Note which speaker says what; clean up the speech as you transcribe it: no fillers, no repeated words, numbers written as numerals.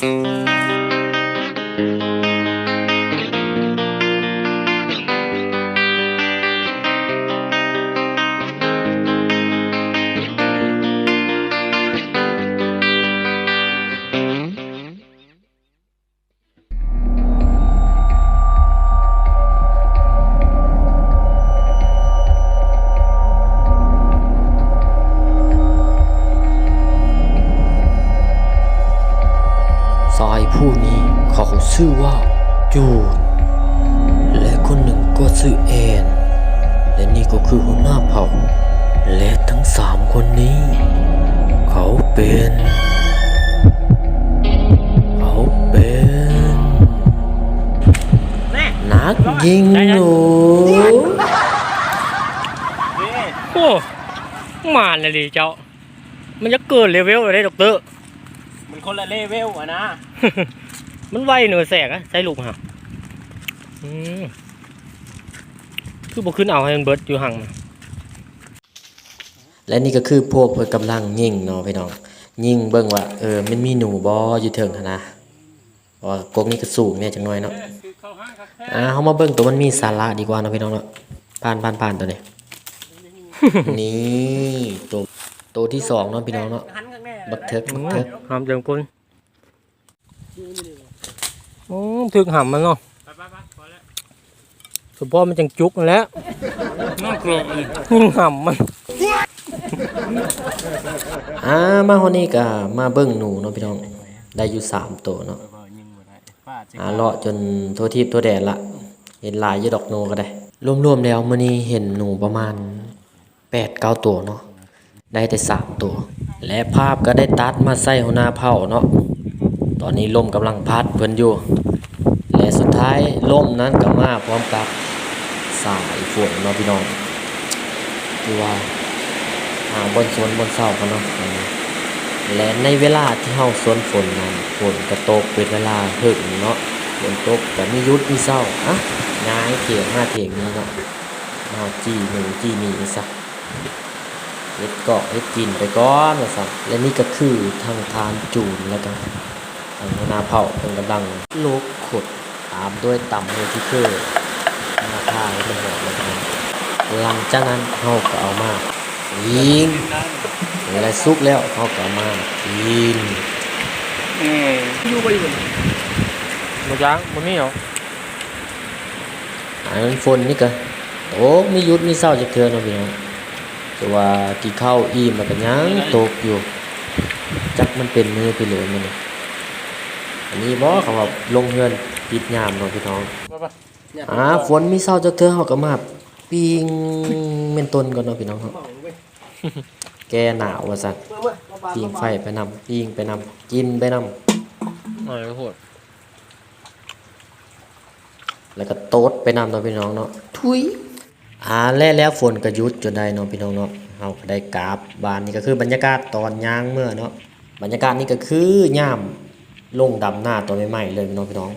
Speaker 1: ผู้นี้เขาชื่อว่าจูนและคนหนึ่งก็ชื่อแอนและนี่ก็คือหัวหน้าเผ่าและทั้ง3 คนนี้เขาเป็นนักยิงหนู
Speaker 2: โอ้มาเลยดิเจ้ามันจะเกินเลเวลเลยด็อกเตอร์
Speaker 3: มันคนละเลเวลอะนะ
Speaker 2: มันไวเหนือแสกอะใส่ลูกฮะคือบอกขึ้นเอาให้มันเบิร์ดอยู่ห่าง
Speaker 1: และนี่ก็คือพวกเพื่อกำลังยิงเนาะพี่น้องยิงเบิ่งว่ามันมีหนูบออยู่เถิงนะว่ากกนี้ก็สูงเนี่ยจังน้อยเนาะเขามาเบิ่งตัวมันมีสาระดีกว่าเนาะพี่น้องเนาะผ่านตัวนี้ นี่ตัวที่2เนาะพี่น้องเนาะบักเทิก
Speaker 2: หามจังปุ้นถึกหามมันเนาะสมพอมันจังจุกแล้วน่ากลัวยิงหามมัน
Speaker 1: มาคนนี้ก็มาเบิ่งหนูเนาะพี่น้องได้อยู่3 ตัวเนาะเลาะจนทั่วทิพย์ทั่วแดนละเห็นหลายอยู่ดอกโนก็ได้รวมๆแล้วมื้อนี้เห็นหนูประมาณ 8-9 ตัวเนาะได้แต่3 ตัวและภาพก็ได้ตัดมาใส่หัวหน้าเผ่าเนาะตอนนี้ลมกำลังพัดเพิ่นอยู่และสุดท้ายลมนั้นก็มาพร้อมกับสายฝนเนาะพี่น้องคือว่าบนสวนบนเสากันเนาะและในเวลาที่เฮาสวนฝนนั้นฝนก็ตกเป็นเวลาหึงเนาะฝนตกก็มียุดมีเศร้าย้ายเถียงมาเถียงนี้เนาะมาจี้หนูจี้หนีซะเฮ็ดเกาะเฮ็ดกินไปก่อนว่าซั่นและนี่ก็คือทางทานจูนแล้วก็ทางหัวหน้าเผ่าเพิ่นกำลังโลกขุดตามด้วยต่ำเลยที่คือมาท่าให้มันหอมนะครับหลังจากนั้นเฮาก็เอามายิงอะไรสุกแล้วเขาก็มายิง
Speaker 2: อยู่ไปอยู่บ่จ้างบ่มีหรอ
Speaker 1: มันฝนนี่ก็โอ้มียุดมีเศร้าจะเทื่อเนาะพี่น้องแต่ว่ากี่ข้าวอิ่มแล้วก็ยังตกอยู่จักมันเป็นมือไปเลยมันอันนี้บ่เขาว่าลงเฮือนปิดยามเนาะพี่น้องฝนมีเศร้าจะเทื่อเขาก็มาปิ้งเม่นต้นก่อนเนาะพี่น้องเฮาแกหนาวว่าซั่นปิ้งไฟไปนำปิ้งไปนำกินไปนำ
Speaker 2: โหด
Speaker 1: แล้วก็โต๊ดไปนำเนาะพี่น้องเนาะทุยแล้วฝนก็หยุดจนได้เนาะพี่น้องเนาะเฮาก็ได้กราบบ้านนี่ก็คือบรรยากาศตอนย่างเมื่อเนาะบรรยากาศนี่ก็คือย่ามลงดำหน้าตอนใหม่ๆเลยพี่น้อง